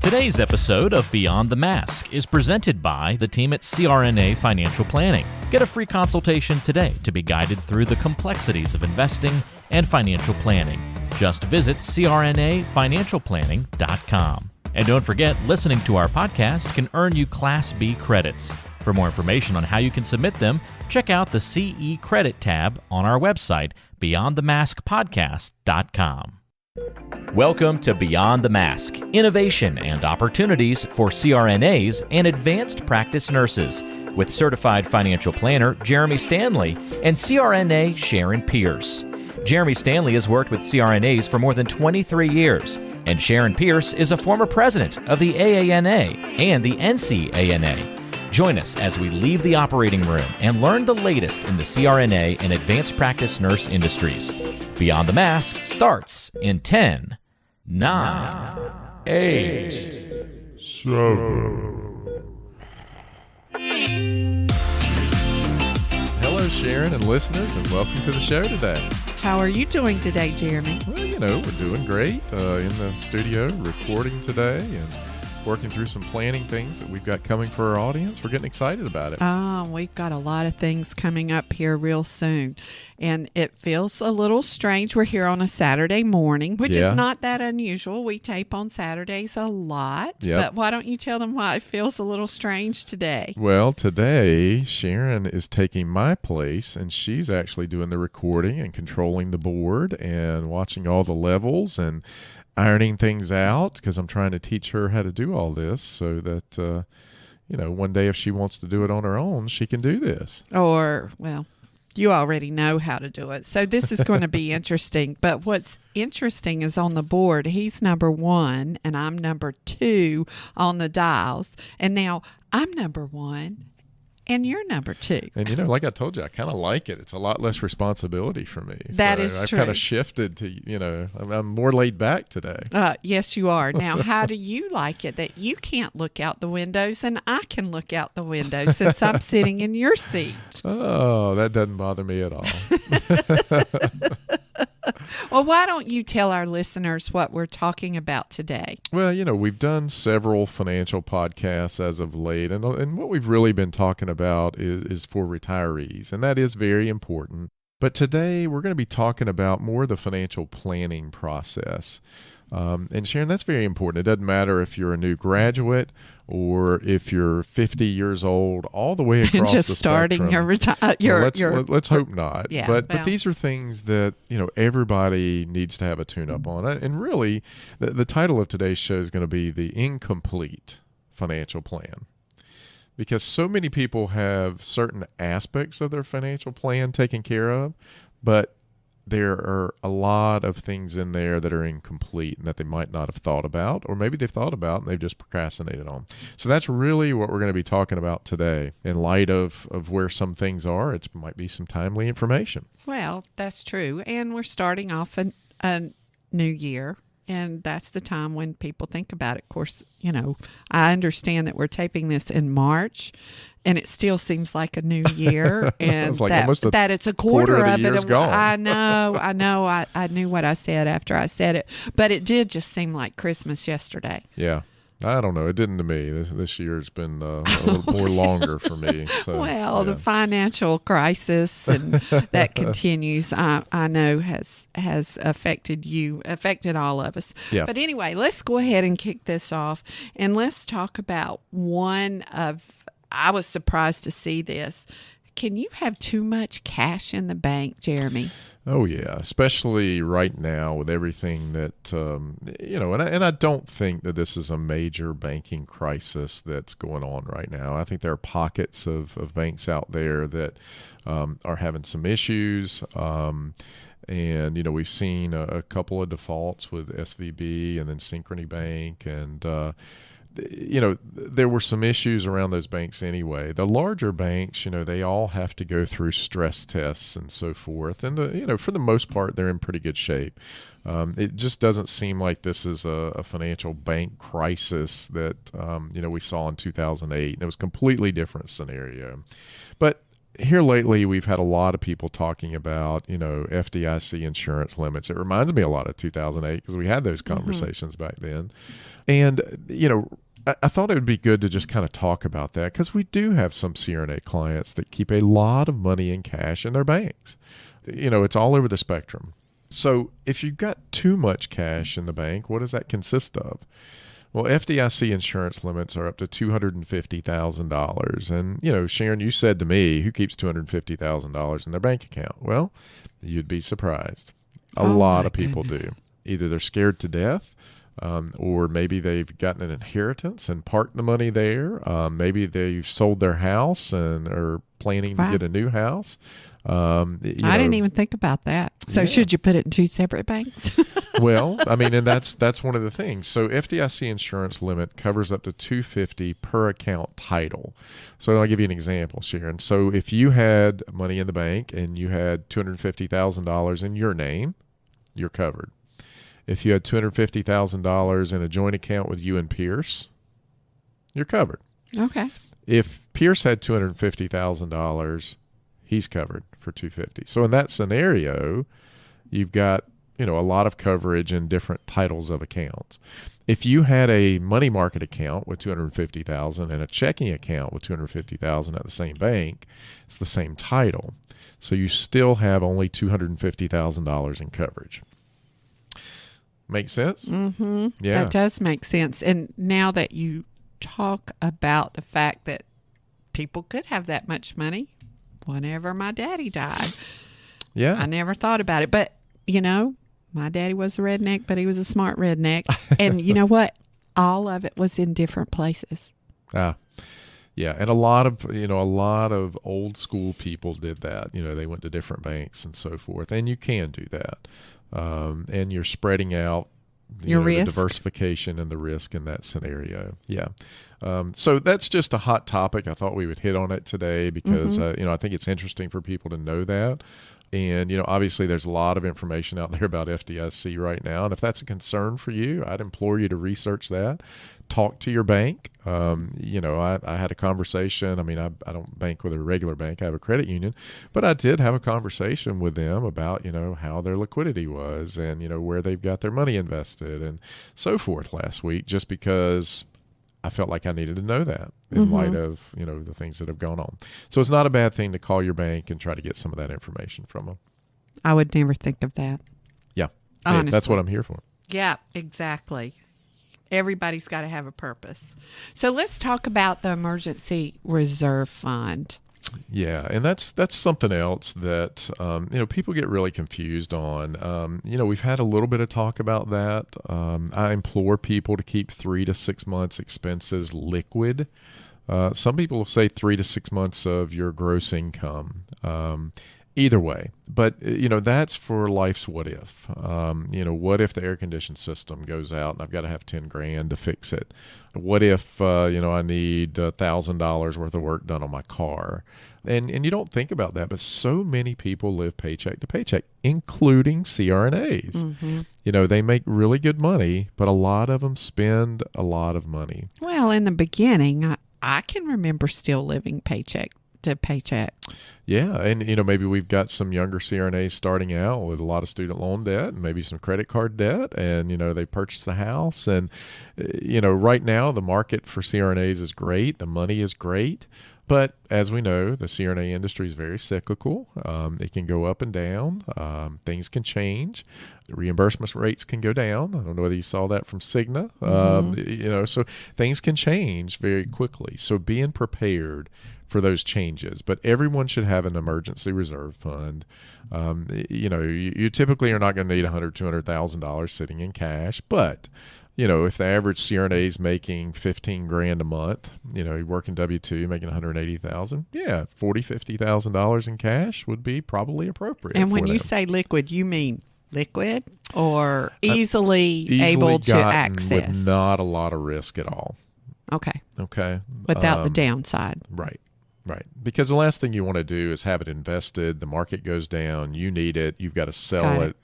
Today's episode of Beyond the Mask is presented by the team at CRNA Financial Planning. Get a free consultation today to be guided through the complexities of investing and financial planning. Just visit crnafinancialplanning.com. And don't forget, listening to our podcast can earn you Class B credits. For more information on how you can submit them, check out the CE Credit tab on our website, beyondthemaskpodcast.com. Welcome to Beyond the Mask, innovation and opportunities for CRNAs and advanced practice nurses, with certified financial planner Jeremy Stanley and CRNA Sharon Pierce. Jeremy Stanley has worked with CRNAs for more than 23 years, and Sharon Pierce is a former president of the AANA and the NCANA. Join us as we leave the operating room and learn the latest in the CRNA and advanced practice nurse industries. Beyond the Mask starts in 10, 9, 8, 7. Hello, Sharon and listeners, and welcome to the show today. How are you doing today, Jeremy? Well, we're doing great in the studio, recording today and working through some planning things that we've got coming for our audience. We're getting excited about it. We've got a lot of things coming up here real soon. And it feels a little strange. We're here on a Saturday morning, which is not that unusual. We tape on Saturdays a lot. Yep. But why don't you tell them why it feels a little strange today? Well, today, Sharon is taking my place, and she's actually doing the recording and controlling the board and watching all the levels and ironing things out, because I'm trying to teach her how to do all this so that, one day if she wants to do it on her own, she can do this. Or, well, you already know how to do it. So this is going to be interesting. But what's interesting is on the board, he's number 1 and I'm number 2 on the dials. And now I'm number 1 and you're number 2. And, like I told you, I kind of like it. It's a lot less responsibility for me. That is true. I've kind of shifted to, I'm more laid back today. Yes, you are. Now, how do you like it that you can't look out the windows and I can look out the window since I'm sitting in your seat? Oh, that doesn't bother me at all. Well, why don't you tell our listeners what we're talking about today? Well, we've done several financial podcasts as of late, and what we've really been talking about is for retirees, and that is very important. But today we're going to be talking about more the financial planning process. And Sharon, that's very important. It doesn't matter if you're a new graduate or if you're 50 years old, all the way across just the starting spectrum. Let's hope not. Yeah, but these are things that everybody needs to have a tune-up on. And really, the title of today's show is going to be The Incomplete Financial Plan. Because so many people have certain aspects of their financial plan taken care of, but there are a lot of things in there that are incomplete and that they might not have thought about, or maybe they've thought about and they've just procrastinated on. So that's really what we're going to be talking about today. In light of where some things are, it might be some timely information. Well, that's true. And we're starting off a new year. And that's the time when people think about it. Of course, I understand that we're taping this in March, and it still seems like a new year. And it's like that it's a quarter of it. Gone. I know. I knew what I said after I said it. But it did just seem like Christmas yesterday. Yeah. I don't know. It didn't to me. This year's been a little more longer for me. So, the financial crisis and that continues, I know has affected all of us. Yeah. But anyway, let's go ahead and kick this off, and let's talk about I was surprised to see this. Can you have too much cash in the bank, Jeremy? Oh, yeah, especially right now with everything that, and I don't think that this is a major banking crisis that's going on right now. I think there are pockets of banks out there that are having some issues. And, we've seen a couple of defaults with SVB and then Synchrony Bank, and there were some issues around those banks anyway. The larger banks, they all have to go through stress tests and so forth. And, for the most part, they're in pretty good shape. It just doesn't seem like this is a financial bank crisis that, we saw in 2008. And it was a completely different scenario. But here lately, we've had a lot of people talking about, FDIC insurance limits. It reminds me a lot of 2008 because we had those conversations back then. And, I thought it would be good to just kind of talk about that because we do have some CRNA clients that keep a lot of money in cash in their banks. It's all over the spectrum. So if you've got too much cash in the bank, what does that consist of? Well, FDIC insurance limits are up to $250,000. And, Sharon, you said to me, who keeps $250,000 in their bank account? Well, you'd be surprised. A lot of people do. Either they're scared to death, or maybe they've gotten an inheritance and parked the money there. Maybe they've sold their house and are planning to get a new house. I didn't even think about that. So should you put it in two separate banks? Well, and that's one of the things. So FDIC insurance limit covers up to $250 per account title. So I'll give you an example, Sharon. So if you had money in the bank and you had $250,000 in your name, you're covered. If you had $250,000 in a joint account with you and Pierce, you're covered. Okay. If Pierce had $250,000, he's covered for $250,000. So in that scenario, you've got, a lot of coverage in different titles of accounts. If you had a money market account with $250,000 and a checking account with $250,000 at the same bank, it's the same title. So you still have only $250,000 in coverage. Make sense? Mm-hmm. Yeah. That does make sense. And now that you talk about the fact that people could have that much money, whenever my daddy died, I never thought about it. But, my daddy was a redneck, but he was a smart redneck. And you know what? All of it was in different places. Yeah. And a lot of old school people did that. They went to different banks and so forth. And you can do that. And you're spreading out your risk, the diversification and the risk in that scenario. Yeah. So that's just a hot topic. I thought we would hit on it today because, I think it's interesting for people to know that. And, obviously there's a lot of information out there about FDIC right now. And if that's a concern for you, I'd implore you to research that. Talk to your bank. I had a conversation. I don't bank with a regular bank. I have a credit union. But I did have a conversation with them about, how their liquidity was and, where they've got their money invested and so forth last week, just because I felt like I needed to know that in light of, the things that have gone on. So it's not a bad thing to call your bank and try to get some of that information from them. I would never think of that. Yeah. Honestly. That's what I'm here for. Yeah, exactly. Everybody's got to have a purpose. So let's talk about the emergency reserve fund. Yeah, and that's something else that people get really confused on. We've had a little bit of talk about that. I implore people to keep 3 to 6 months expenses liquid. Some people will say 3 to 6 months of your gross income. Either way, but that's for life's what if. What if the air conditioning system goes out and I've got to have $10,000 to fix it? What if I need $1,000 worth of work done on my car? And you don't think about that, but so many people live paycheck to paycheck, including CRNAs. Mm-hmm. They make really good money, but a lot of them spend a lot of money. Well, in the beginning, I can remember still living paycheck to paycheck. Yeah, and maybe we've got some younger CRNAs starting out with a lot of student loan debt and maybe some credit card debt, and they purchased the house, and right now the market for CRNAs is great, the money is great, but as we know, the CRNA industry is very cyclical. It can go up and down. Things can change. The reimbursement rates can go down. I don't know whether you saw that from Cigna. So things can change very quickly. So being prepared for those changes, but everyone should have an emergency reserve fund. You typically are not going to need $100,000, $200,000 sitting in cash, but if the average CRNA is making $15,000 a month, you're working W-2, making $180,000, $40,000, $50,000 in cash would be probably appropriate. And when you say liquid, you mean liquid or easily able to access with not a lot of risk at all. Okay. Without the downside. Right. Because the last thing you want to do is have it invested. The market goes down. You need it. You've got to sell it,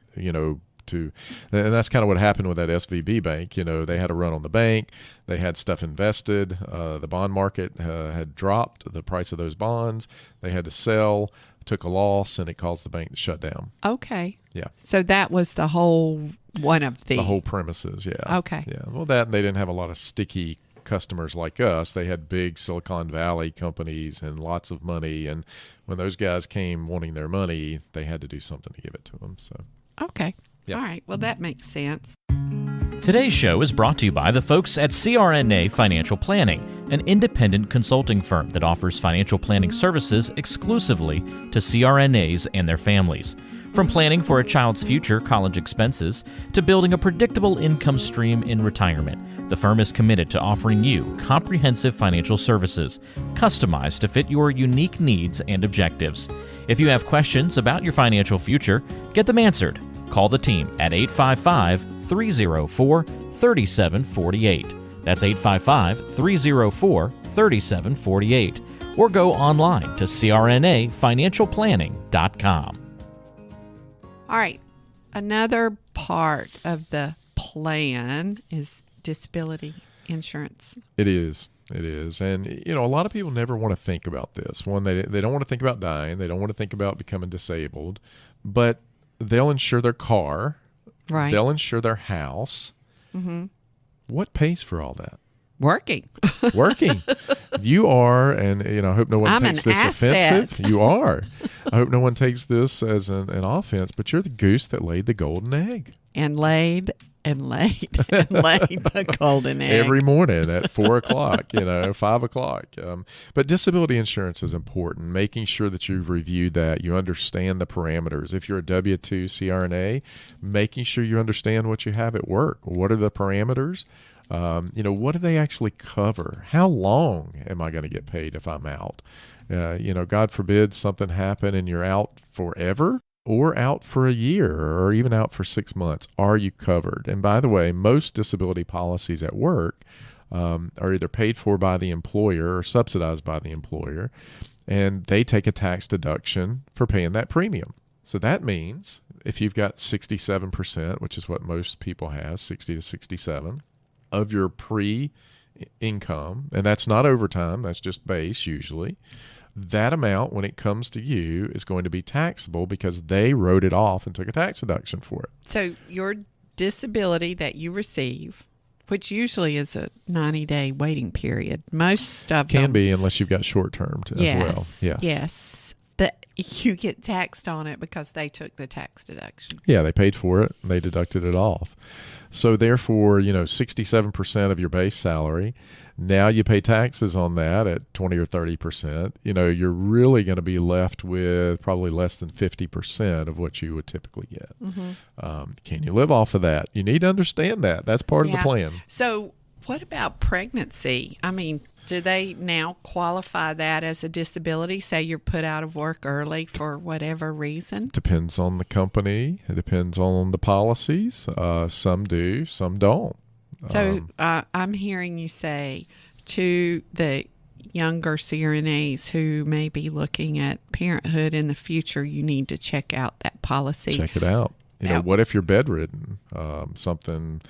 and that's kind of what happened with that SVB bank. They had a run on the bank. They had stuff invested. The bond market had dropped the price of those bonds. They had to sell, took a loss, and it caused the bank to shut down. Okay. Yeah. So that was the whole one of the whole premises. Yeah. Okay. Yeah. Well, that and they didn't have a lot of sticky customers like us. They had big Silicon Valley companies and lots of money, and when those guys came wanting their money, they had to do something to give it to them. So Okay. Yep. All right. Well, that makes sense. Today's show is brought to you by the folks at CRNA Financial Planning, an independent consulting firm that offers financial planning services exclusively to CRNAs and their families. From planning for a child's future college expenses to building a predictable income stream in retirement, the firm is committed to offering you comprehensive financial services, customized to fit your unique needs and objectives. If you have questions about your financial future, get them answered. Call the team at 855-304-3748. That's 855-304-3748. Or go online to crnafinancialplanning.com. All right. Another part of the plan is disability insurance. It is. And, a lot of people never want to think about this. One, they don't want to think about dying. They don't want to think about becoming disabled. But they'll insure their car. Right. They'll insure their house. Mm-hmm. What pays for all that? Working. You are, and I hope no one I'm takes an this asset. offensive. You are. I hope no one takes this as an offense, but you're the goose that laid the golden egg. And laid the golden egg. Every morning at 4 o'clock, 5 o'clock. But disability insurance is important, making sure that you've reviewed that, you understand the parameters. If you're a W-2 CRNA, making sure you understand what you have at work. What are the parameters? What do they actually cover? How long am I going to get paid if I'm out? God forbid something happen and you're out forever or out for a year or even out for 6 months. Are you covered? And by the way, most disability policies at work are either paid for by the employer or subsidized by the employer, and they take a tax deduction for paying that premium. So that means if you've got 67%, which is what most people have, 60 to 67, of your pre-income, and that's not overtime, that's just base usually, that amount, when it comes to you, is going to be taxable because they wrote it off and took a tax deduction for it. So your disability that you receive, which usually is a 90-day waiting period, most of them Can be unless you've got short-term as well. Yes. That you get taxed on it because they took the tax deduction. Yeah, they paid for it and they deducted it off. So therefore, 67% of your base salary, now you pay taxes on that at 20 or 30%. You're really going to be left with probably less than 50% of what you would typically get. Mm-hmm. Can you live off of that? You need to understand that. That's part of the plan. So what about pregnancy? I mean, do they now qualify that as a disability? Say you're put out of work early for whatever reason? Depends on the company. It depends on the policies. Some do, some don't. So I'm hearing you say to the younger CRNAs who may be looking at parenthood in the future, you need to check out that policy. Check it out. What if you're bedridden? Something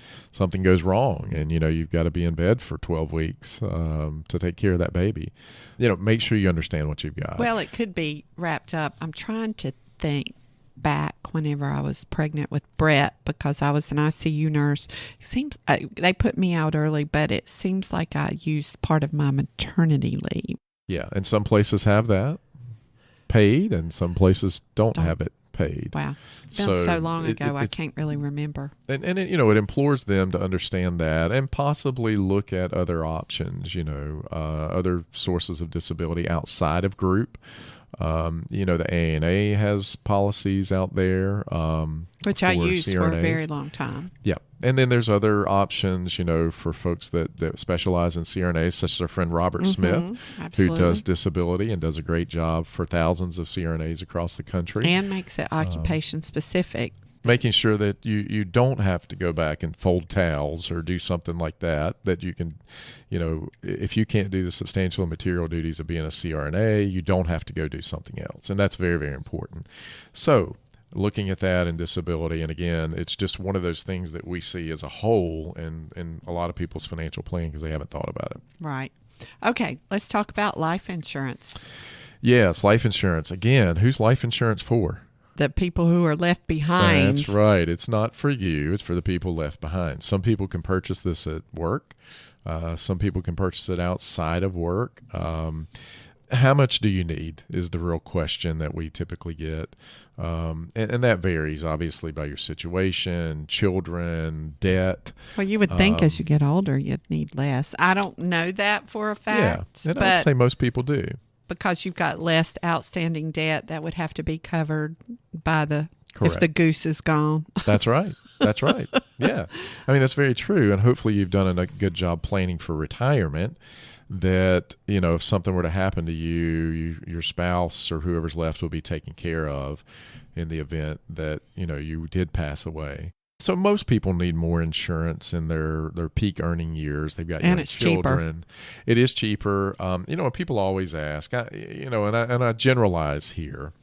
goes wrong, and you've got to be in bed for 12 weeks to take care of that baby. Make sure you understand what you've got. Well, it could be wrapped up. I'm trying to think back whenever I was pregnant with Brett because I was an ICU nurse. It seems they put me out early, but it seems like I used part of my maternity leave. Yeah, and some places have that paid, and some places don't have it paid. Wow. It's been so long ago, I can't really remember. And it, it implores them to understand that and possibly look at other options, other sources of disability outside of group. The ANA has policies out there. Which I used CRNAs. for a very long time. Yeah. And then there's other options, for folks that specialize in CRNAs, such as our friend Robert Smith, Absolutely. who does disability and does a great job for thousands of CRNAs across the country. And makes it occupation specific. Making sure that you don't have to go back and fold towels or do something like that you can, if you can't do the substantial and material duties of being a CRNA, you don't have to go do something else. And that's very, very important. So looking at that and disability. And again, it's just one of those things that we see as a whole in a lot of people's financial plan because they haven't thought about it. Right. Okay, let's talk about life insurance. Yes, life insurance. Again, who's life insurance for? The people who are left behind. That's right. It's not for you. It's for the people left behind. Some people can purchase this at work. Some people can purchase it outside of work. How much do you need is the real question that we typically get. And that varies, obviously, by your situation, children, debt. Well, you would think as you get older, you'd need less. I don't know that for a fact. Yeah, and I'd say most people do. Because you've got less outstanding debt, that would have to be covered by Correct. if the goose is gone. That's right. That's right. Yeah. I mean, that's very true. And hopefully you've done a good job planning for retirement that, if something were to happen to you, your spouse or whoever's left will be taken care of in the event that, you did pass away. So most people need more insurance in their peak earning years. They've got young children. Cheaper. It is cheaper. And people always ask, and I generalize here.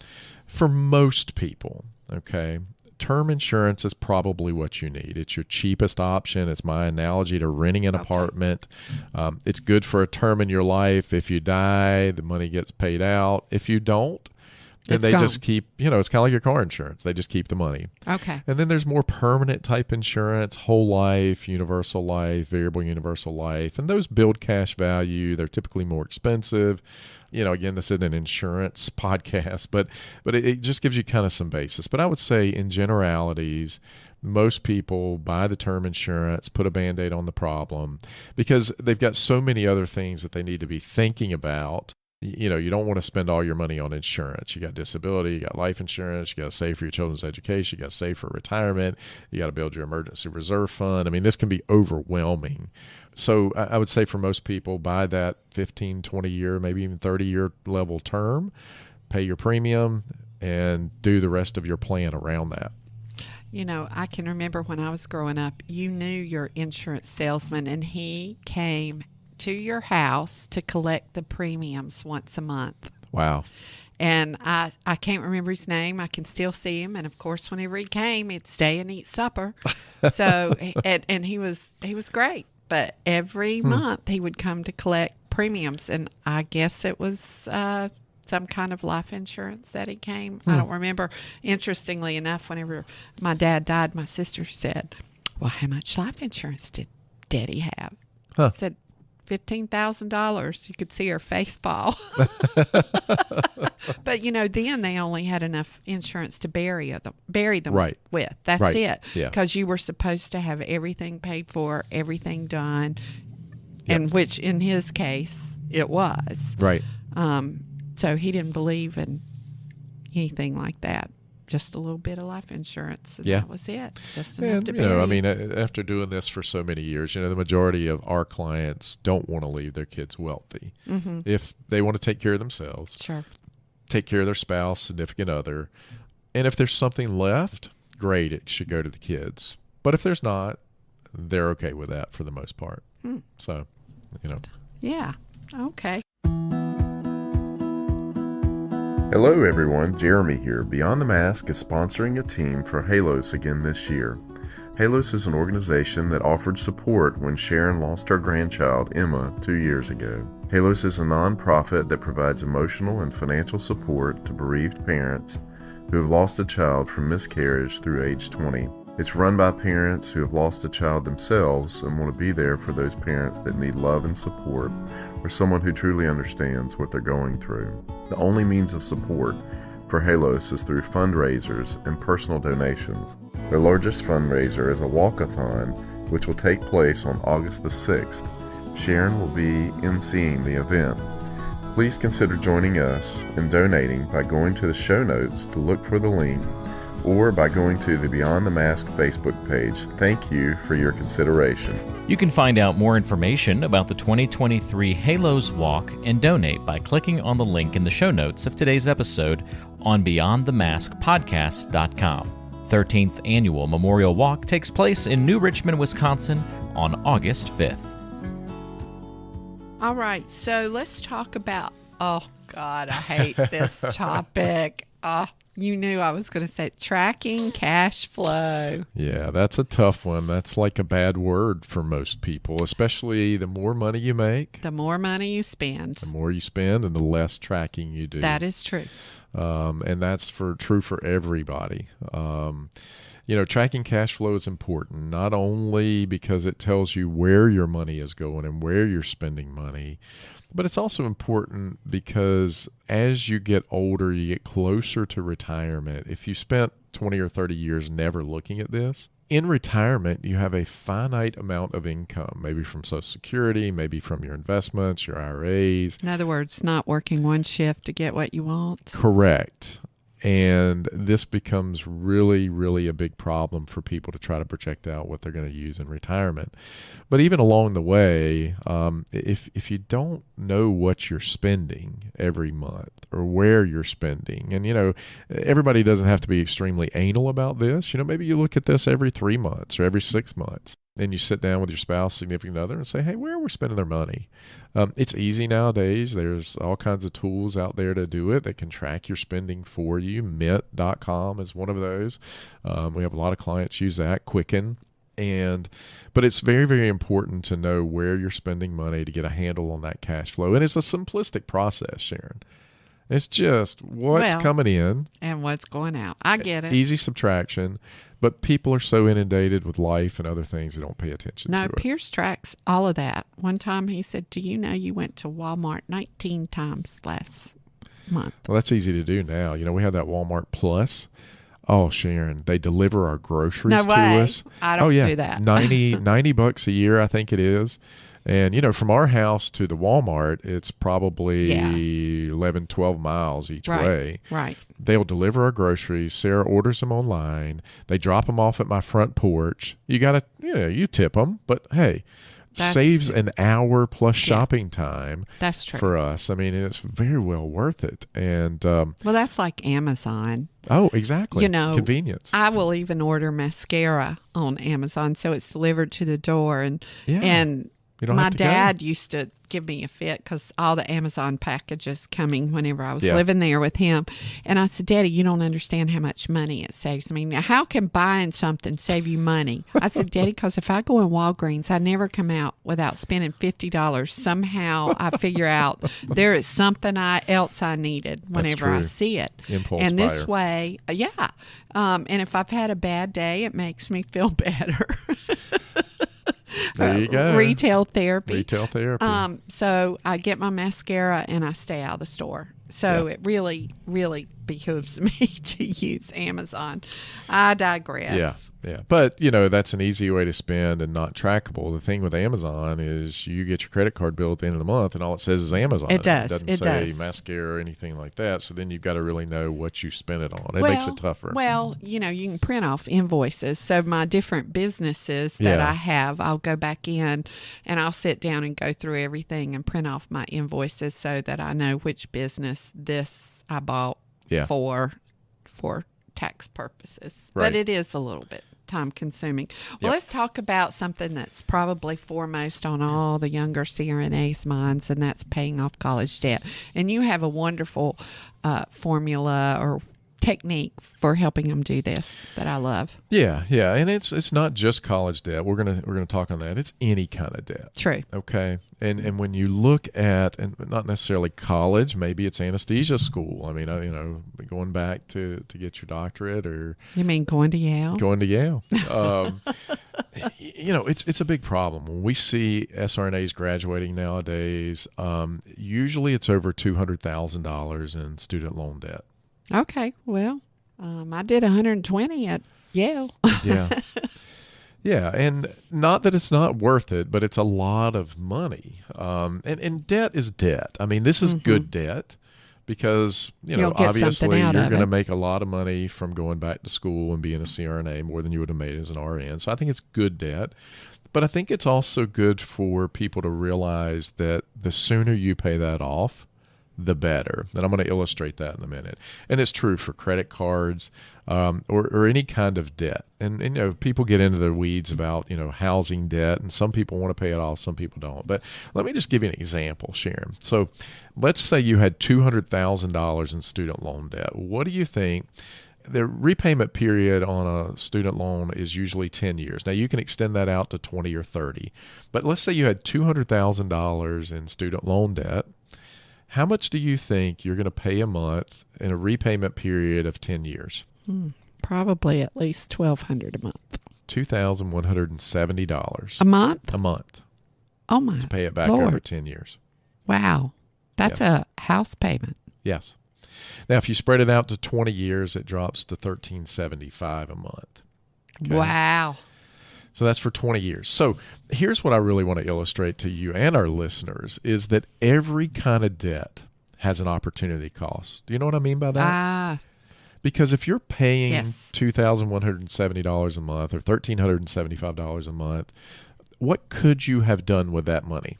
For most people, okay, term insurance is probably what you need. It's your cheapest option. It's my analogy to renting an apartment. It's good for a term in your life. If you die, the money gets paid out. If you don't, then they just keep, it's kind of like your car insurance. They just keep the money. Okay. And then there's more permanent type insurance, whole life, universal life, variable universal life. And those build cash value. They're typically more expensive. Again, this isn't an insurance podcast, but it just gives you kind of some basis. But I would say in generalities, most people buy the term insurance, put a Band-Aid on the problem because they've got so many other things that they need to be thinking about. You don't want to spend all your money on insurance. You got disability, you got life insurance, you got to save for your children's education, you got to save for retirement, you got to build your emergency reserve fund. I mean, this can be overwhelming. So I would say for most people, buy that 15, 20-year, maybe even 30-year level term, pay your premium, and do the rest of your plan around that. I can remember when I was growing up, you knew your insurance salesman, and he came to your house to collect the premiums once a month. Wow. And I can't remember his name. I can still see him. And of course, whenever he came, he'd stay and eat supper. So, and he was great. But every month he would come to collect premiums. And I guess it was some kind of life insurance that he came. I don't remember. Interestingly enough, whenever my dad died, my sister said, well, how much life insurance did Daddy have? I said, $15,000. You could see her face fall. But then they only had enough insurance to bury them right. with. That's right. it. Yeah. Because you were supposed to have everything paid for, everything done, and which in his case it was. Right. So he didn't believe in anything like that. Just a little bit of life insurance, and that was it. Just enough to bury. After doing this for so many years, the majority of our clients don't want to leave their kids wealthy. Mm-hmm. If they want to take care of themselves, sure, take care of their spouse, significant other, and if there's something left, great, it should go to the kids. But if there's not, they're okay with that for the most part. So, Yeah. Okay. Hello everyone, Jeremy here. Beyond the Mask is sponsoring a team for Halos again this year. Halos is an organization that offered support when Sharon lost her grandchild, Emma, 2 years ago. Halos is a nonprofit that provides emotional and financial support to bereaved parents who have lost a child from miscarriage through age 20. It's run by parents who have lost a child themselves and want to be there for those parents that need love and support, or someone who truly understands what they're going through. The only means of support for Halos is through fundraisers and personal donations. Their largest fundraiser is a walkathon, which will take place on August the 6th. Sharon will be emceeing the event. Please consider joining us and donating by going to the show notes to look for the link, or by going to the Beyond the Mask Facebook page. Thank you for your consideration. You can find out more information about the 2023 Halos Walk and donate by clicking on the link in the show notes of today's episode on BeyondTheMaskPodcast.com. 13th Annual Memorial Walk takes place in New Richmond, Wisconsin on August 5th. All right, so let's talk about, oh God, I hate this topic. You knew I was going to say tracking cash flow. Yeah, that's a tough one. That's like a bad word for most people, especially the more money you make, The more money you spend. the more you spend, and the less tracking you do. That is true. And that's true for everybody. Tracking cash flow is important, not only because it tells you where your money is going and where you're spending money, but it's also important because as you get older, you get closer to retirement. If you spent 20 or 30 years never looking at this, in retirement, you have a finite amount of income, maybe from Social Security, maybe from your investments, your IRAs. In other words, not working one shift to get what you want. Correct. And this becomes really, really a big problem for people to try to project out what they're going to use in retirement. But even along the way, if you don't know what you're spending every month or where you're spending, and, everybody doesn't have to be extremely anal about this. Maybe you look at this every 3 months or every 6 months. Then you sit down with your spouse, significant other, and say, hey, where are we spending their money? It's easy nowadays. There's all kinds of tools out there to do it that can track your spending for you. Mint.com is one of those. We have a lot of clients use that, Quicken. But it's very, very important to know where you're spending money to get a handle on that cash flow. And it's a simplistic process, Sharon. It's just what's coming in. And what's going out. I get it. Easy subtraction. But people are so inundated with life and other things they don't pay attention to it. Pierce tracks all of that. One time he said, do you know you went to Walmart 19 times last month? Well, that's easy to do now. We have that Walmart Plus. Oh, Sharon, they deliver our groceries to us. I don't do that. $90 a year, I think it is. And, from our house to the Walmart, it's probably 11, 12 miles each way. Right. They'll deliver our groceries. Sarah orders them online. They drop them off at my front porch. You got to, you tip them. But, hey, saves an hour plus shopping time. That's true. For us. I mean, it's very well worth it. And well, that's like Amazon. Oh, exactly. Convenience. I will even order mascara on Amazon, so it's delivered to the door. And my dad used to give me a fit because all the Amazon packages coming whenever I was living there with him. And I said, Daddy, you don't understand how much money it saves. I mean, how can buying something save you money? I said, Daddy, because if I go in Walgreens, I never come out without spending $50. Somehow I figure out there is something else I needed whenever I see it. Impulse and buyer. This way, and if I've had a bad day, it makes me feel better. There you go. Retail therapy. So I get my mascara and I stay out of the store. So it really, really behooves me to use Amazon. I digress. Yeah. But, that's an easy way to spend and not trackable. The thing with Amazon is you get your credit card bill at the end of the month and all it says is Amazon. It does. It doesn't say mascara or anything like that. So then you've got to really know what you spent it on. It makes it tougher. Well, you can print off invoices. So my different businesses that I have, I'll go back in and I'll sit down and go through everything and print off my invoices so that I know which business this I bought for tax purposes. Right. But it is a little bit time consuming. Well, let's talk about something that's probably foremost on all the younger CRNA's minds, and that's paying off college debt. And you have a wonderful formula or technique for helping them do this that I love. Yeah, and it's not just college debt. We're gonna talk on that. It's any kind of debt. True. Okay, and when you look at, and not necessarily college, maybe it's anesthesia school. I mean, going back to get your doctorate, or you mean going to Yale? Going to Yale. It's a big problem when we see SRNAs graduating nowadays. Usually, it's over $200,000 in student loan debt. Okay, well, I did 120 at Yale. Yeah, and not that it's not worth it, but it's a lot of money. And debt is debt. I mean, this is good debt because, obviously you're going to make a lot of money from going back to school and being a CRNA, more than you would have made as an RN. So I think it's good debt. But I think it's also good for people to realize that the sooner you pay that off, the better. And I'm going to illustrate that in a minute. And it's true for credit cards or any kind of debt. And people get into the weeds about, housing debt, and some people want to pay it off, some people don't. But let me just give you an example, Sharon. So let's say you had $200,000 in student loan debt. What do you think? The repayment period on a student loan is usually 10 years. Now, you can extend that out to 20 or 30. But let's say you had $200,000 in student loan debt. How much do you think you're going to pay a month in a repayment period of 10 years? Probably at least $1,200 a month. $2,170. A month? A month. Oh, my To pay it back Lord. over 10 years. Wow. That's Yes. a house payment. Yes. Now, if you spread it out to 20 years, it drops to $1,375 a month. Okay? Wow. So that's for 20 years. So here's what I really want to illustrate to you and our listeners is that every kind of debt has an opportunity cost. Do you know what I mean by that? Because if you're paying Yes. $2,170 a month or $1,375 a month, what could you have done with that money?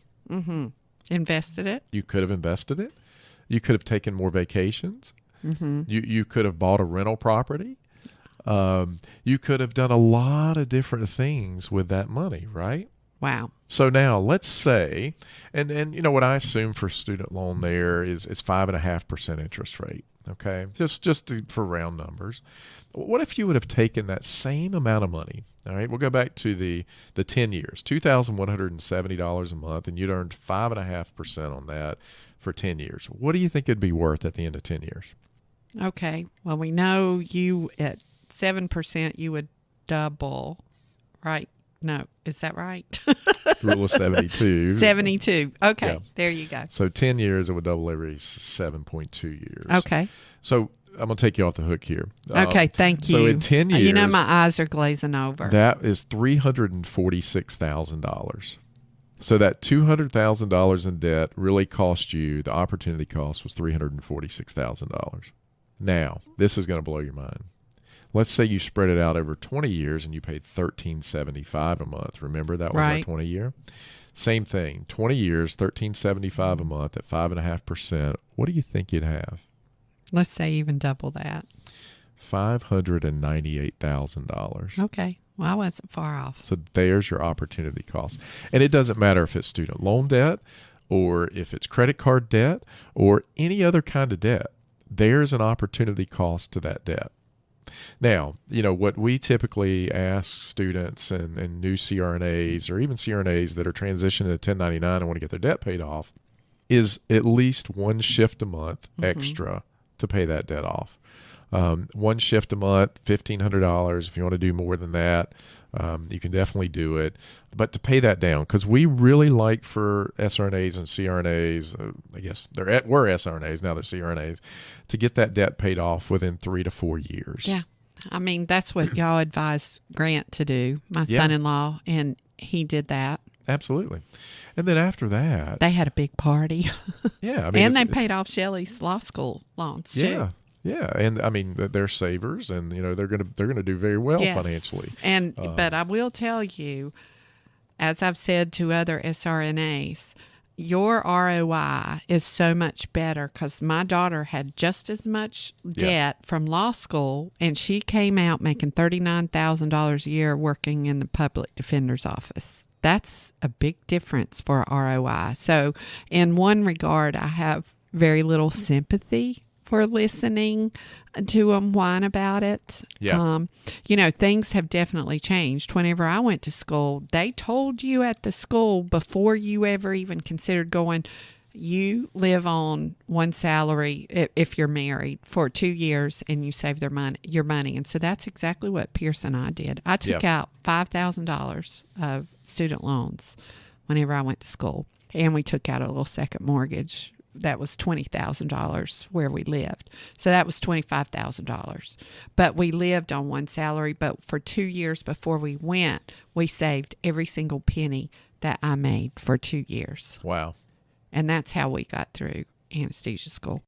Invested it. You could have invested it. You could have taken more vacations. You could have bought a rental property. You could have done a lot of different things with that money, right? Wow. So now let's say, and what I assume for student loan there is 5.5% interest rate. Okay, for round numbers. What if you would have taken that same amount of money? All right, we'll go back to the 10 years, $2,170 a month, and you'd earned 5.5% on that for 10 years. What do you think it'd be worth at the end of 10 years? Okay. Well, we know you at 7% you would double, right? No, is that right? Rule of 72. 72. Okay, Yeah. There you go. So 10 years, it would double every 7.2 years. Okay. So I'm going to take you off the hook here. Okay, thank you. So in 10 years, my eyes are glazing over. that is $346,000. So that $200,000 in debt really cost you, the opportunity cost was $346,000. Now, this is going to blow your mind. Let's say you spread it out over 20 years and you paid $1,375 a month. Remember, that was our Right. 20 year? Same thing. 20 years, $1,375 a month at 5.5%. What do you think you'd have? Let's say even double that. $598,000. Okay. Well, I wasn't far off. So there's your opportunity cost. And it doesn't matter if it's student loan debt or if it's credit card debt or any other kind of debt. There's an opportunity cost to that debt. Now, what we typically ask students and new CRNAs or even CRNAs that are transitioning to 1099 and want to get their debt paid off is at least one shift a month extra to pay that debt off. One shift a month, $1,500. If you want to do more than that, you can definitely do it. But to pay that down, because we really like for SRNAs and CRNAs, I guess we're SRNAs, now they're CRNAs, to get that debt paid off within 3 to 4 years. Yeah. I mean, that's what y'all advised Grant to do, my Yeah. son-in-law, and he did that. Absolutely. And then after that, They had a big party. yeah, I mean, and they it's- paid off Shelley's law school loans, too. Yeah. Yeah, and I mean they're savers, and they're gonna do very well financially. And but I will tell you, as I've said to other SRNAs, your ROI is so much better because my daughter had just as much debt from law school, and she came out making $39,000 a year working in the public defender's office. That's a big difference for ROI. So in one regard, I have very little sympathy for listening to them whine about it. Yeah. Things have definitely changed. Whenever I went to school, they told you at the school before you ever even considered going, you live on one salary if you're married for 2 years and you save your money. And so that's exactly what Pierce and I did. I took out $5,000 of student loans whenever I went to school. And we took out a little second mortgage. That was $20,000 where we lived. So that was $25,000. But we lived on one salary. But for 2 years before we went, we saved every single penny that I made for 2 years. Wow. And that's how we got through anesthesia school.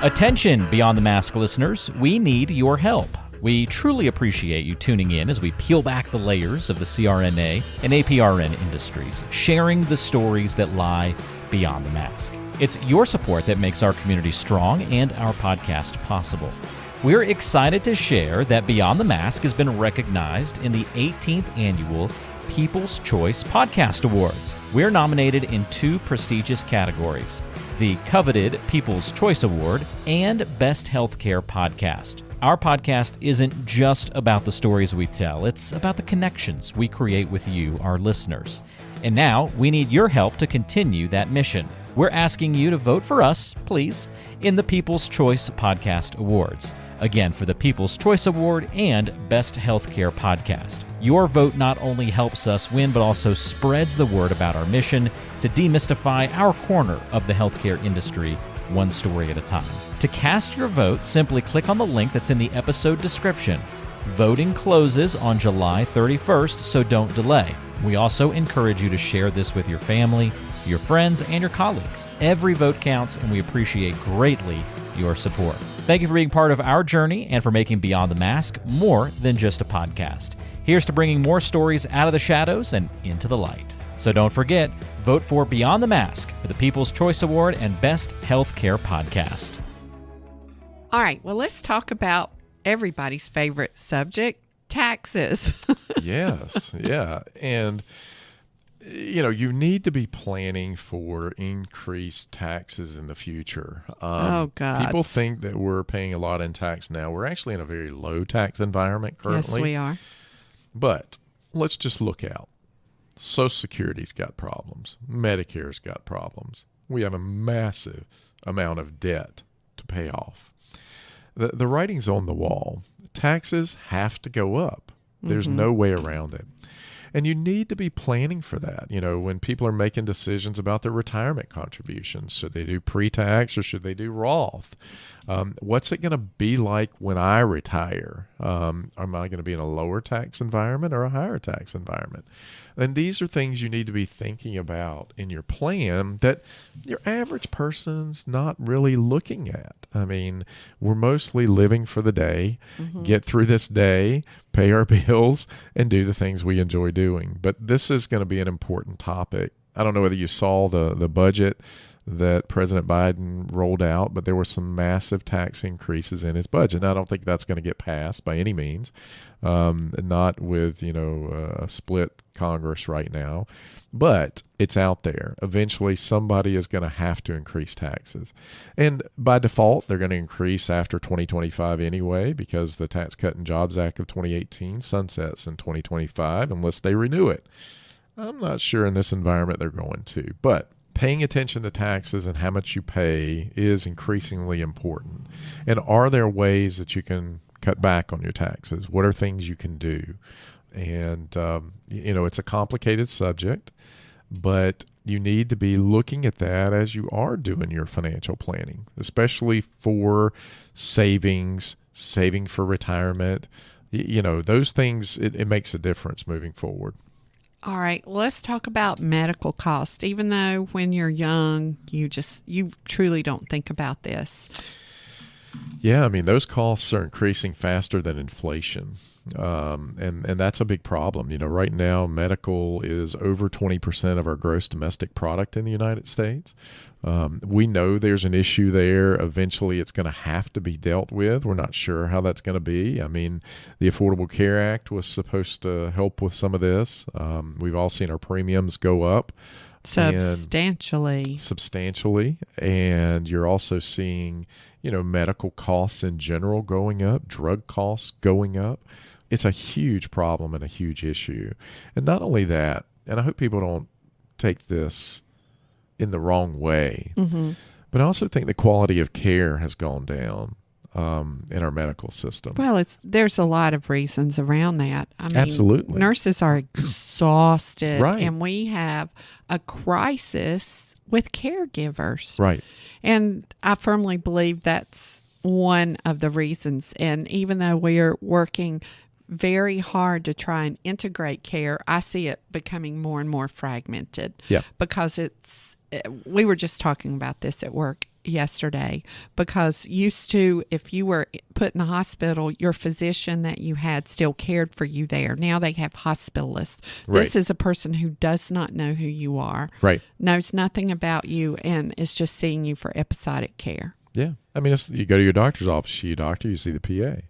Attention, Beyond the Mask listeners, we need your help. We truly appreciate you tuning in as we peel back the layers of the CRNA and APRN industries, sharing the stories that lie beyond the mask. It's your support that makes our community strong and our podcast possible. We're excited to share that Beyond the Mask has been recognized in the 18th Annual People's Choice Podcast Awards. We're nominated in 2 prestigious categories, the coveted People's Choice Award and Best Healthcare Podcast. Our podcast isn't just about the stories we tell, it's about the connections we create with you, our listeners. And now we need your help to continue that mission. We're asking you to vote for us, please, in the People's Choice Podcast Awards. Again, for the People's Choice Award and Best Healthcare Podcast. Your vote not only helps us win, but also spreads the word about our mission to demystify our corner of the healthcare industry, one story at a time. To cast your vote, simply click on the link that's in the episode description. Voting closes on July 31st, so don't delay. We also encourage you to share this with your family, your friends, and your colleagues. Every vote counts, and we appreciate greatly your support. Thank you for being part of our journey and for making Beyond the Mask more than just a podcast. Here's to bringing more stories out of the shadows and into the light. So don't forget, vote for Beyond the Mask for the People's Choice Award and Best Healthcare Podcast. All right, well, let's talk about everybody's favorite subject, taxes. Yes, yeah. And, you need to be planning for increased taxes in the future. Oh, God. People think that we're paying a lot in tax now. We're actually in a very low tax environment currently. Yes, we are. But let's just look out. Social Security's got problems. Medicare's got problems. We have a massive amount of debt to pay off. The writing's on the wall. Taxes have to go up. There's no way around it. And you need to be planning for that. When people are making decisions about their retirement contributions, should they do pre-tax or should they do Roth? What's it going to be like when I retire? Am I going to be in a lower tax environment or a higher tax environment? And these are things you need to be thinking about in your plan that your average person's not really looking at. I mean, we're mostly living for the day, get through this day, pay our bills, and do the things we enjoy doing. But this is going to be an important topic. I don't know whether you saw the budget that President Biden rolled out, but there were some massive tax increases in his budget. Now, I don't think that's going to get passed by any means, not with, a split Congress right now, but it's out there. Eventually, somebody is going to have to increase taxes. And by default, they're going to increase after 2025 anyway, because the Tax Cut and Jobs Act of 2018 sunsets in 2025 unless they renew it. I'm not sure in this environment they're going to, but paying attention to taxes and how much you pay is increasingly important. And are there ways that you can cut back on your taxes? What are things you can do? And, it's a complicated subject, but you need to be looking at that as you are doing your financial planning, especially for savings, saving for retirement. Those things, it makes a difference moving forward. All right, let's talk about medical costs. Even though when you're young, you truly don't think about this. Yeah, I mean, those costs are increasing faster than inflation. And that's a big problem. Right now, medical is over 20% of our gross domestic product in the United States. We know there's an issue there. Eventually, it's going to have to be dealt with. We're not sure how that's going to be. I mean, the Affordable Care Act was supposed to help with some of this. We've all seen our premiums go up. Substantially. And you're also seeing, medical costs in general going up, drug costs going up. It's a huge problem and a huge issue. And not only that, and I hope people don't take this in the wrong way, but I also think the quality of care has gone down in our medical system. Well, there's a lot of reasons around that. I mean, absolutely. Nurses are exhausted, right. And we have a crisis with caregivers. Right. And I firmly believe that's one of the reasons. And even though we are working very hard to try and integrate care, I see it becoming more and more fragmented. Yeah. Because we were just talking about this at work. yesterday, because used to, if you were put in the hospital, your physician that you had still cared for you there. Now they have hospitalists. Right. This is a person who does not know who you are, Right. knows nothing about you, and is just seeing you for episodic care. Yeah. I mean, you go to your doctor's office, you see a doctor, you see the PA.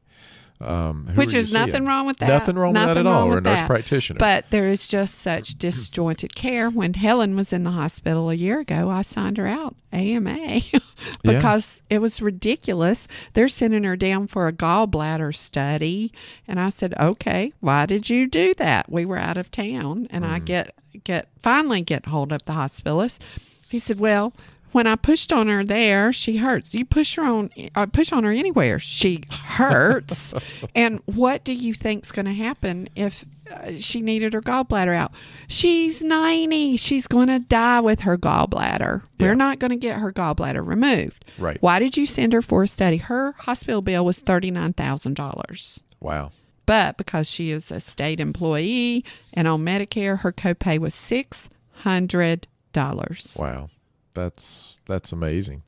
Which is nothing wrong with that. Nothing wrong with that at all, or a nurse practitioner. But there is just such disjointed care. When Helen was in the hospital a year ago, I signed her out, AMA, because it was ridiculous. They're sending her down for a gallbladder study. And I said, okay, why did you do that? We were out of town. And I finally get hold of the hospitalist. He said, well, when I pushed on her there, she hurts. You push on her anywhere, she hurts. And what do you think's going to happen if she needed her gallbladder out? She's 90. She's going to die with her gallbladder. Yeah. We're not going to get her gallbladder removed. Right. Why did you send her for a study? Her hospital bill was $39,000. Wow. But because she is a state employee and on Medicare, her copay was $600. Wow. That's amazing.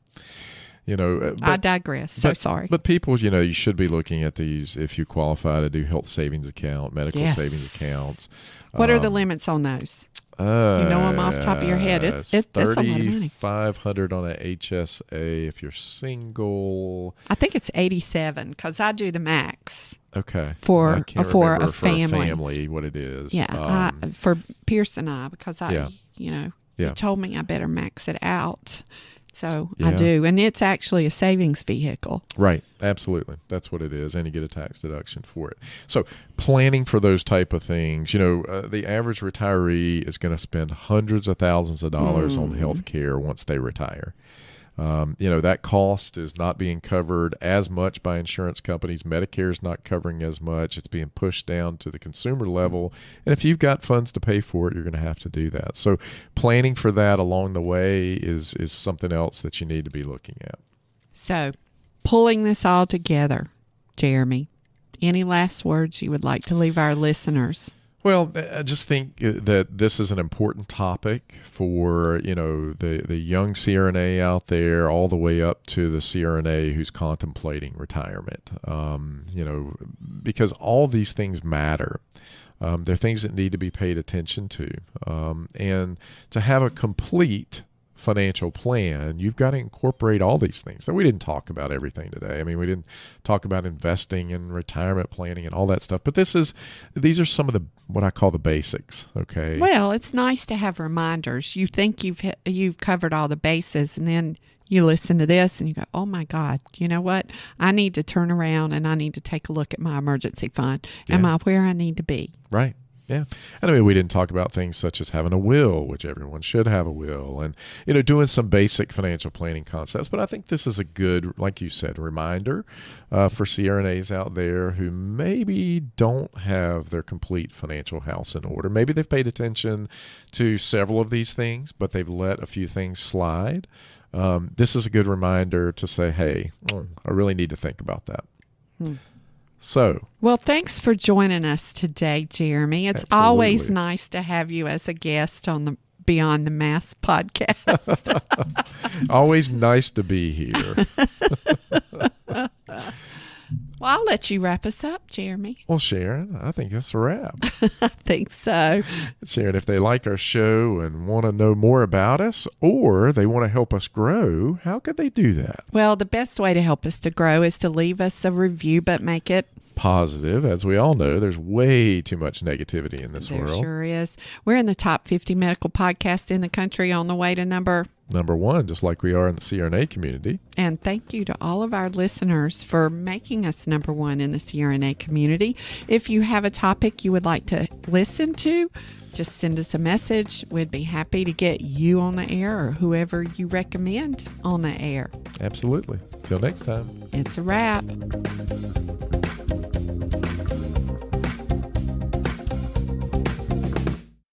But, I digress. Sorry. But people, you should be looking at these if you qualify to do health savings account, medical savings accounts. What are the limits on those? You know them off the top of your head. It's a lot of money. $3,500 on a HSA if you're single. I think it's 87 because I do the max. Okay. For I can't for remember a family. For a family, what it is. Yeah. For Pierce and I, because Yeah. he told me I better max it out. So I do. And it's actually a savings vehicle. Right. Absolutely. That's what it is. And you get a tax deduction for it. So planning for those type of things, the average retiree is going to spend hundreds of thousands of dollars on health care once they retire. That cost is not being covered as much by insurance companies. Medicare is not covering as much. It's being pushed down to the consumer level. And if you've got funds to pay for it, you're going to have to do that. So planning for that along the way is something else that you need to be looking at. So pulling this all together, Jeremy, any last words you would like to leave our listeners? Well, I just think that this is an important topic for, the young CRNA out there all the way up to the CRNA who's contemplating retirement, because all these things matter. They're things that need to be paid attention to. And to have a complete financial plan, you've got to incorporate all these things. So we didn't talk about everything today. I mean, we didn't talk about investing and retirement planning and all that stuff, but these are some of what I call the basics. Okay. Well, it's nice to have reminders. You think you've covered all the bases, and then you listen to this and you go, oh my God, you know what? I need to turn around and I need to take a look at my emergency fund. Am I where I need to be? Right. Yeah. And I mean, we didn't talk about things such as having a will, which everyone should have a will, and, doing some basic financial planning concepts. But I think this is a good, like you said, reminder for CRNAs out there who maybe don't have their complete financial house in order. Maybe they've paid attention to several of these things, but they've let a few things slide. This is a good reminder to say, hey, I really need to think about that. Well, thanks for joining us today, Jeremy. It's always nice to have you as a guest on the Beyond the Mask podcast. Always nice to be here. Well, I'll let you wrap us up, Jeremy. Well, Sharon, I think that's a wrap. I think so. Sharon, if they like our show and want to know more about us, or they want to help us grow, how could they do that? Well, the best way to help us to grow is to leave us a review, but make it positive. As we all know, there's way too much negativity in this world. There sure is. We're in the top 50 medical podcasts in the country, on the way to number 1, just like we are in the CRNA community. And thank you to all of our listeners for making us number 1 in the CRNA community. If you have a topic you would like to listen to, just send us a message. We'd be happy to get you on the air, or whoever you recommend on the air. Absolutely. Till next time. It's a wrap.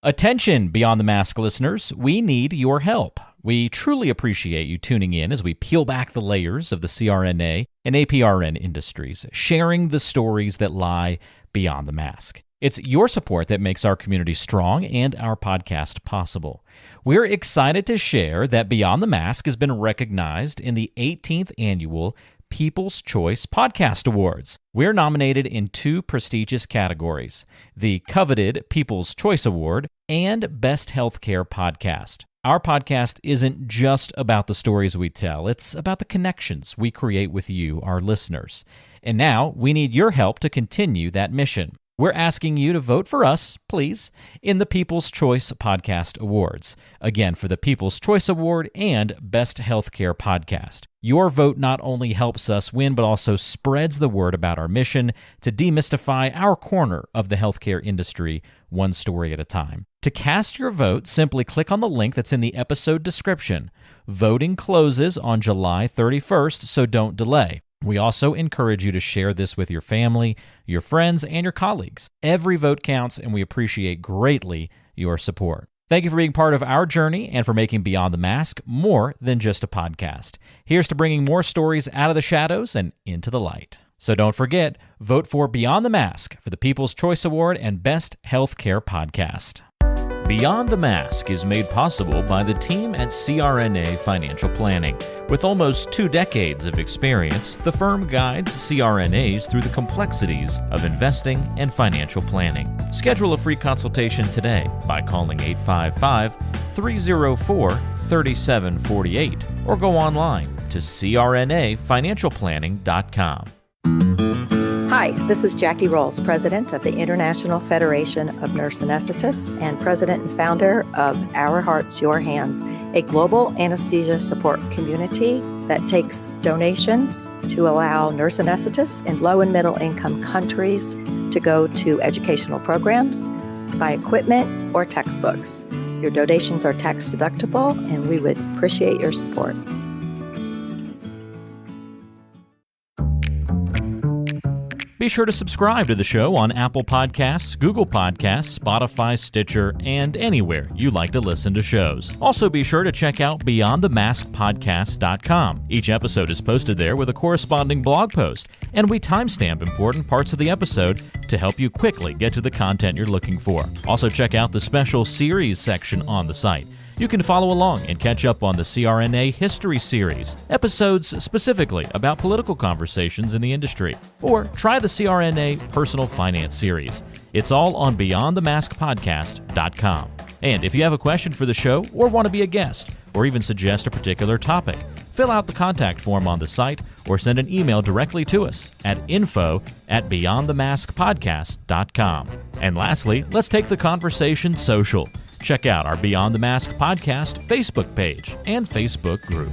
Attention, Beyond the Mask listeners, we need your help. We truly appreciate you tuning in as we peel back the layers of the CRNA and APRN industries, sharing the stories that lie beyond the mask. It's your support that makes our community strong and our podcast possible. We're excited to share that Beyond the Mask has been recognized in the 18th Annual People's Choice Podcast Awards. We're nominated in 2 prestigious categories, the coveted People's Choice Award and Best Healthcare Podcast. Our podcast isn't just about the stories we tell, it's about the connections we create with you, our listeners. And now we need your help to continue that mission. We're asking you to vote for us, please, in the People's Choice Podcast Awards. Again, for the People's Choice Award and Best Healthcare Podcast. Your vote not only helps us win, but also spreads the word about our mission to demystify our corner of the healthcare industry, one story at a time. To cast your vote, simply click on the link that's in the episode description. Voting closes on July 31st, so don't delay. We also encourage you to share this with your family, your friends, and your colleagues. Every vote counts, and we appreciate greatly your support. Thank you for being part of our journey and for making Beyond the Mask more than just a podcast. Here's to bringing more stories out of the shadows and into the light. So don't forget, vote for Beyond the Mask for the People's Choice Award and Best Healthcare Podcast. Beyond the Mask is made possible by the team at CRNA Financial Planning. With almost 2 decades of experience, the firm guides CRNAs through the complexities of investing and financial planning. Schedule a free consultation today by calling 855-304-3748 or go online to crnafinancialplanning.com. Hi, this is Jackie Rolls, President of the International Federation of Nurse Anesthetists and President and founder of Our Hearts, Your Hands, a global anesthesia support community that takes donations to allow nurse anesthetists in low and middle income countries to go to educational programs, to buy equipment or textbooks. Your donations are tax deductible, and we would appreciate your support. Be sure to subscribe to the show on Apple Podcasts, Google Podcasts, Spotify, Stitcher, and anywhere you like to listen to shows. Also be sure to check out BeyondTheMaskPodcast.com. Each episode is posted there with a corresponding blog post, and we timestamp important parts of the episode to help you quickly get to the content you're looking for. Also check out the special series section on the site. You can follow along and catch up on the CRNA History Series, episodes specifically about political conversations in the industry, or try the CRNA Personal Finance Series. It's all on BeyondTheMaskPodcast.com. And if you have a question for the show or want to be a guest, or even suggest a particular topic, fill out the contact form on the site or send an email directly to us at info@BeyondTheMaskPodcast.com. And lastly, let's take the conversation social. Check out our Beyond the Mask podcast Facebook page and Facebook group.